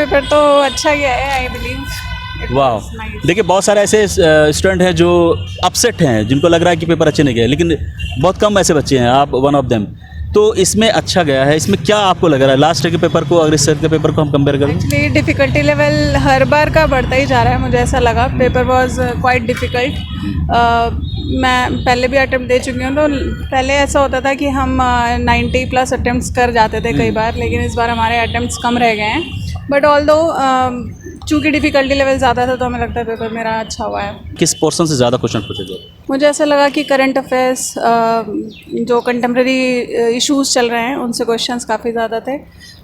Paper तो अच्छा गया है, आई बिलीव। वाह, देखिए बहुत सारे ऐसे स्टूडेंट हैं जो अपसेट हैं, जिनको लग रहा है कि पेपर अच्छे नहीं गए, लेकिन बहुत कम ऐसे बच्चे हैं, आप वन ऑफ देम। तो इसमें अच्छा गया है। इसमें क्या आपको लग रहा है लास्ट के पेपर को, अगर इस साल के पेपर को हम कंपेयर करें? एक्चुअली डिफ़िकल्टी लेवल हर बार का बढ़ता ही जा रहा है, मुझे ऐसा लगा। Paper was quite difficult. मैं पहले भी अटेम्प्ट दे चुकी हूँ, तो पहले ऐसा होता था कि हम 90+ अटेम्प्ट्स कर जाते थे कई बार, लेकिन इस बार हमारे अटेम्प्ट्स कम रह गए हैं। बट ऑल्दो चूँकि डिफ़िकल्टी लेवल ज़्यादा था, तो हमें लगता है पेपर मेरा अच्छा हुआ है। किस पोर्शन से ज़्यादा क्वेश्चन पूछे गए? मुझे ऐसा लगा कि करंट अफेयर्स, जो कंटेम्प्रेरी इश्यूज चल रहे हैं, उनसे क्वेश्चंस काफ़ी ज़्यादा थे।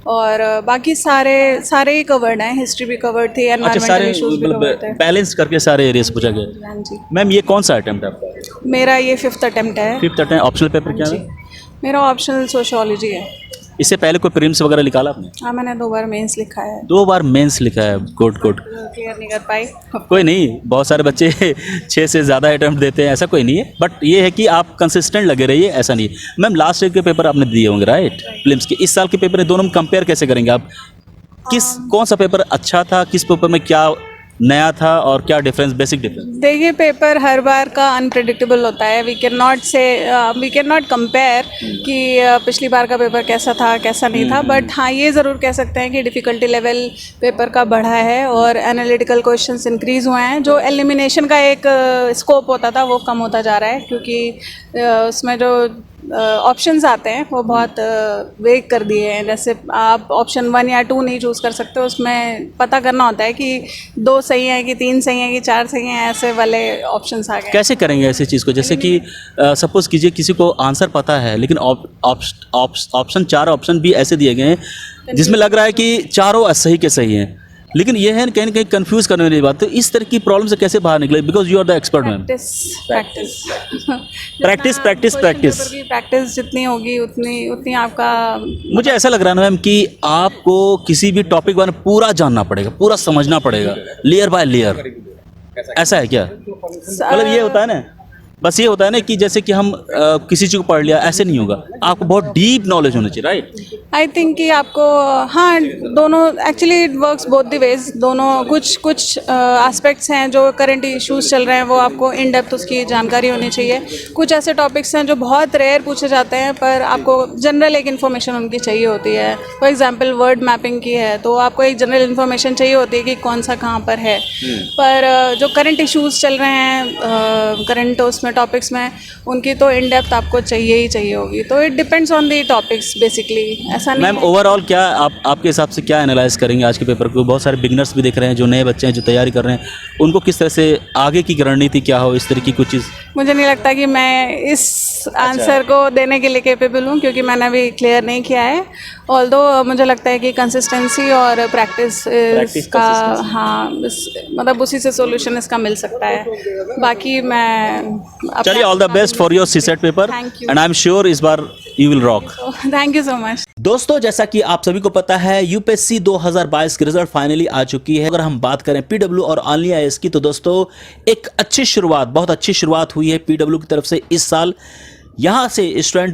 और बाकी सारे ही कवर्ड हैं, हिस्ट्री भी कवर्ड थी, एनवायरमेंटल इश्यूज भी कवर्ड थे। बैलेंस करके सारे एरियाज पूछा गया। हाँ जी। मैम ये कौन सा अटेम्प्ट है आपका? मेरा ये 5th अटेम्प्ट है। 5th attempt. ऑप्शनल पेपर क्या है? मेरा ऑप्शनल सोशियोलॉजी है। इससे पहले कोई प्रीलिम्स वगैरह निकाला आपने? हाँ, मैंने 2 बार मेंस लिखा है। 2 बार मेंस लिखा है, गुड गुड। क्लियर नहीं कर पाई। कोई नहीं, बहुत सारे बच्चे 6 से ज़्यादा अटेम्प्ट देते हैं, ऐसा कोई नहीं है। बट ये है कि आप कंसिस्टेंट लगे रहिए, ऐसा नहीं है। मैम लास्ट ईयर के पेपर आपने दिए होंगे राइट, प्रीलिम्स के। इस साल के पेपर दोनों में कंपेयर कैसे करेंगे आप? कौन सा पेपर अच्छा था, किस पेपर में क्या नया था और क्या डिफरेंस, बेसिक डिफरेंस? देखिए, पेपर हर बार का अनप्रेडिक्टेबल होता है। वी कैन नॉट कंपेयर कि पिछली बार का पेपर कैसा था कैसा नहीं था। बट हाँ, ये ज़रूर कह सकते हैं कि डिफ़िकल्टी लेवल पेपर का बढ़ा है और एनालिटिकल क्वेश्चंस इंक्रीज़ हुए हैं। जो एलिमिनेशन का एक स्कोप होता था, वो कम होता जा रहा है, क्योंकि उसमें जो ऑप्शंस आते हैं वो बहुत वेग कर दिए हैं। जैसे आप ऑप्शन 1 या 2 नहीं चूज़ कर सकते, उसमें पता करना होता है कि 2 सही हैं कि 3 सही हैं कि 4 सही हैं, ऐसे वाले ऑप्शंस आ गए। कैसे करेंगे ऐसी चीज़ को? जैसे कि सपोज कीजिए किसी को आंसर पता है, लेकिन ऑप्शन 4 ऑप्शन भी ऐसे दिए गए हैं जिसमें लग रहा है कि चारों सही के सही हैं, लेकिन ये है कहीं ना कहीं कंफ्यूज करने वाली बात। तो इस तरह की प्रॉब्लम से कैसे बाहर निकले? Because you are the expert ma'am. Practice जितनी होगी उतनी आपका। मुझे ऐसा लग रहा है ना मैम कि आपको किसी भी टॉपिक बारे में पूरा जानना पड़ेगा, पूरा समझना पड़ेगा, लेयर बाय लेयर। ऐसा है क्या? मतलब ये होता है ना, बस ये होता है ना कि जैसे कि हम किसी चीज़ को पढ़ लिया, ऐसे नहीं होगा। आपको बहुत डीप नॉलेज होना चाहिए, राइट? आई थिंक कि आपको, हाँ, दोनों actually it works both the ways. दोनों कुछ एस्पेक्ट्स हैं जो करंट इश्यूज चल रहे हैं, वो आपको इन डेप्थ उसकी जानकारी होनी चाहिए। कुछ ऐसे टॉपिक्स हैं जो बहुत रेयर पूछे जाते हैं, पर आपको जनरल एक इन्फॉर्मेशन उनकी चाहिए होती है। फॉर एग्जांपल वर्ड मैपिंग की है, तो आपको एक जनरल इन्फॉर्मेशन चाहिए होती है कि कौन सा कहाँ पर है। पर जो करंट इश्यूज चल रहे हैं करंट उसमें टॉपिक्स में, उनकी तो इन डेप्थ आपको चाहिए ही चाहिए होगी। तो it depends on the topics basically, ऐसा नहीं। मैम ओवरऑल क्या आपके हिसाब से क्या एनालाइज करेंगे आज के पेपर को? बहुत सारे बिगनर्स भी दिख रहे हैं, जो नए बच्चे हैं जो तैयारी कर रहे हैं, उनको किस तरह से आगे की रणनीति क्या हो, इस तरह की कुछ चीज़? मुझे नहीं लगता कि मैं इस आंसर को देने के लिए कैपेबल हूँ, क्योंकि मैंने अभी क्लियर नहीं किया है। ऑल्दो मुझे लगता है कि कंसिस्टेंसी और प्रैक्टिस का, हाँ, मतलब उसी से सोल्यूशन इसका मिल सकता है। बाकी मैं चलिए, all the best for your CSAT paper and I am sure इस बार you will rock. Thank you so much. दोस्तों, जैसा कि आप सभी को पता है, यूपीएससी 2022 की रिजल्ट फाइनली आ चुकी है। अगर हम बात करें पीडब्ल्यू और ऑनली आईएएस की, तो दोस्तों एक अच्छी शुरुआत, बहुत अच्छी शुरुआत हुई है पीडब्ल्यू की तरफ से इस साल। यहाँ से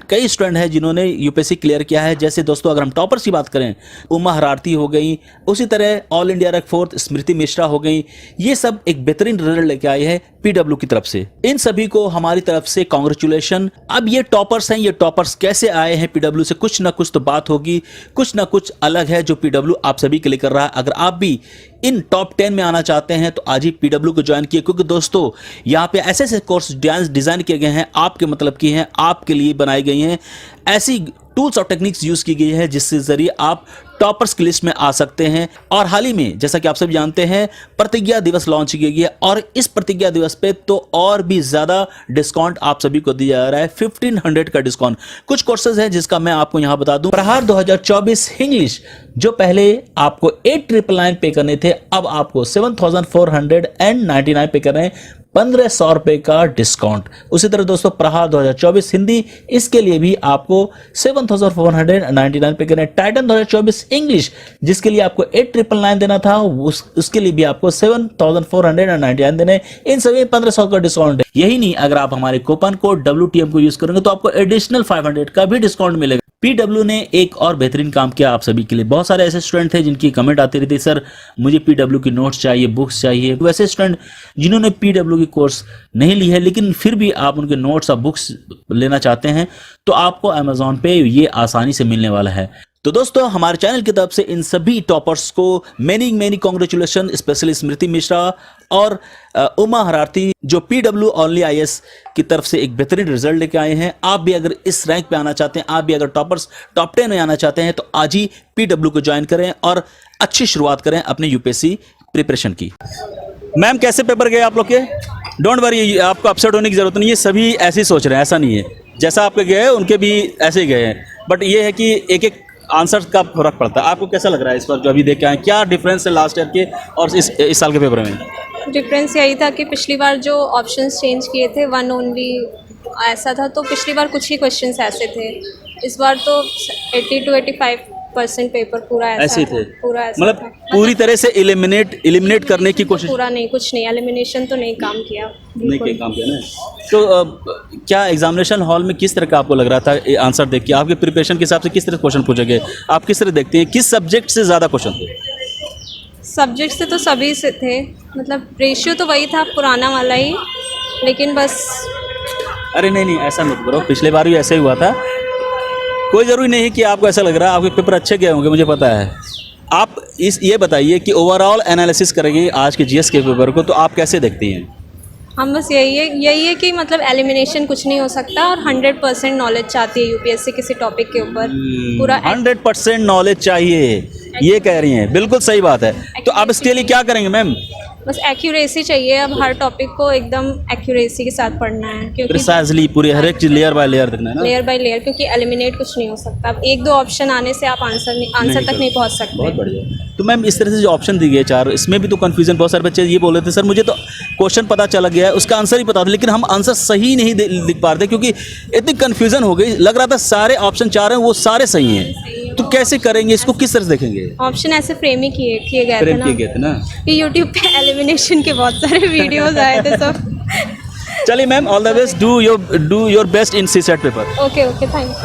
कई स्टूडेंट हैं जिन्होंने यूपीएससी क्लियर किया है। जैसे दोस्तों अगर हम टॉपर्स की बात करें, उमा हरारती हो गई, उसी तरह ऑल इंडिया रैंक 4 स्मृति मिश्रा हो गई। ये सब एक बेहतरीन रिजल्ट लेके आए हैं पीडब्ल्यू की तरफ से। इन सभी को हमारी तरफ से कांग्रेचुलेशन। अब ये टॉपर्स हैं, ये टॉपर्स कैसे आए हैं पीडब्ल्यू से, कुछ ना कुछ तो बात होगी, कुछ ना कुछ अलग है जो पीडब्ल्यू आप सभी के लिए कर रहा है। अगर आप भी इन टॉप 10 में आना चाहते हैं तो आज ही पीडब्ल्यू को ज्वाइन किए, क्योंकि दोस्तों यहाँ पे ऐसे ऐसे कोर्स डिजाइन किए गए हैं, आपके मतलब की हैं, आपके लिए बनाई गई हैं। ऐसी टूल्स और टेक्निक्स यूज की गई है जिससे जरिए आप टॉपर्स की लिस्ट में आ सकते हैं। और हाल ही में जैसा कि आप सब जानते हैं, प्रतिज्ञा दिवस लॉन्च की गई है, और इस प्रतिज्ञा दिवस पे तो और भी ज्यादा डिस्काउंट आप सभी को दिया जा रहा है, 1500 का डिस्काउंट। कुछ कोर्सेज हैं जिसका मैं आपको यहां बता दूं। प्रहार 2024 इंग्लिश, जो पहले आपको 8,999 पे करने थे, अब आपको 7,499 पे कर रहे हैं, 1,500 रुपए का डिस्काउंट। उसी तरह दोस्तों प्रहार 2024 हिंदी, इसके लिए भी आपको 7,499 पे करना है। टाइटन 2024 इंग्लिश, जिसके लिए आपको 8,999 देना था, उसके लिए भी आपको 7,499 देने। इन सभी 1,500 का डिस्काउंट है। यही नहीं, अगर आप हमारे कूपन कोड WTM को यूज करेंगे तो आपको एडिशनल 500 का भी डिस्काउंट मिलेगा। पीडब्ल्यू ने एक और बेहतरीन काम किया आप सभी के लिए। बहुत सारे ऐसे स्टूडेंट थे जिनकी कमेंट आती रहती, सर मुझे पीडब्ल्यू की नोट्स चाहिए, बुक्स चाहिए। वैसे स्टूडेंट जिन्होंने पीडब्ल्यू की कोर्स नहीं ली है लेकिन फिर भी आप उनके नोट्स और बुक्स लेना चाहते हैं तो आपको अमेजोन पे ये आसानी से मिलने वाला है। तो दोस्तों हमारे चैनल की तरफ से इन सभी टॉपर्स को मैनी कॉन्ग्रेचुलेशन, स्पेशली स्मृति मिश्रा और उमा हरारती जो पीडब्ल्यू ओनली आईएएस की तरफ से एक बेहतरीन रिजल्ट लेके आए हैं। आप भी अगर इस रैंक पे आना चाहते हैं, आप भी अगर टॉपर्स टॉप 10 में आना चाहते हैं तो आज ही पीडब्ल्यू को ज्वाइन करें और अच्छी शुरुआत करें अपने यूपीएससी प्रिपरेशन की। मैम कैसे पेपर गए आप लोग के? डोंट वरी, आपको अपसेट होने की जरूरत नहीं है, सभी ऐसे ही सोच रहे हैं, ऐसा नहीं है। जैसा आपके गए उनके भी ऐसे ही गए हैं, बट ये है कि एक एक आंसर का फर्क पड़ता है। आपको कैसा लग रहा है इस बार जो अभी देख के आए, क्या डिफरेंस है लास्ट ईयर के और इस साल के पेपर में? डिफरेंस यही था कि पिछली बार जो ऑप्शंस चेंज किए थे वन ओनली ऐसा था, तो पिछली बार कुछ ही क्वेश्चंस ऐसे थे। इस बार तो 80 to 85% पेपर पूरा ऐसा ऐसे थे, पूरा ऐसा मतलब था। पूरी तरह से एलिमिनेट करने की कोशिश पूरा नहीं, कुछ नहीं, एलिमिनेशन तो नहीं काम किया नहीं बिल्कुल। किया, काम किया ना। तो क्या एग्जामिनेशन हॉल में किस तरह का आपको लग रहा था आंसर देख के? आपके प्रिपरेशन के हिसाब से किस तरह क्वेश्चन पूछे गए? आप किस तरह देखते हैं, किस सब्जेक्ट से ज़्यादा क्वेश्चन थे? सब्जेक्ट से तो सभी से थे, मतलब रेशियो तो वही था पुराना वाला ही, लेकिन बस अरे नहीं ऐसा मत करो, पिछले बार भी ऐसे ही हुआ था। कोई ज़रूरी नहीं कि आपको ऐसा लग रहा है, आपके पेपर अच्छे गए होंगे मुझे पता है। आप ये बताइए कि ओवरऑल एनालिसिस करेंगे आज के जीएस के पेपर को, तो आप कैसे देखती हैं? हम बस यही है कि मतलब एलिमिनेशन कुछ नहीं हो सकता और 100% नॉलेज चाहती है यूपीएससी किसी टॉपिक के ऊपर पूरा 100% नॉलेज चाहिए, ये कह रही हैं, बिल्कुल सही बात है। तो आप इसके लिए क्या करेंगे मैम? बस एक्यूरेसी चाहिए, अब हर टॉपिक को एकदम एक्यूरेसी के साथ पढ़ना है, क्योंकि प्रिसाइजली पूरी हर एक चीज लेयर बाय लेयर देखना है ना, लेयर बाय लेयर, क्योंकि एलिमिनेट कुछ नहीं हो सकता। अब एक दो ऑप्शन आने से आप आंसर तक नहीं पहुंच सकते। बहुत बढ़िया। तो मैम इस तरह से जो ऑप्शन दी गई 4, इसमें भी तो कंफ्यूजन, बहुत सारे बच्चे ये बोल रहे थे सर मुझे तो क्वेश्चन पता चला गया है, उसका आंसर ही पता था, लेकिन हम आंसर सही नहीं लिख पा रहे थे क्योंकि इतनी कंफ्यूजन हो गई, लग रहा था सारे ऑप्शन 4 हैं वो सारे सही हैं। तो कैसे करेंगे इसको, किस तरह से देखेंगे? ऑप्शन ऐसे फ्रेम ही किए गए थे ना, कि यूट्यूब पे एलिमिनेशन के बहुत सारे वीडियोस आए थे सब। चलिए ma'am, all the best, do your best in CSAT paper. Okay thank you.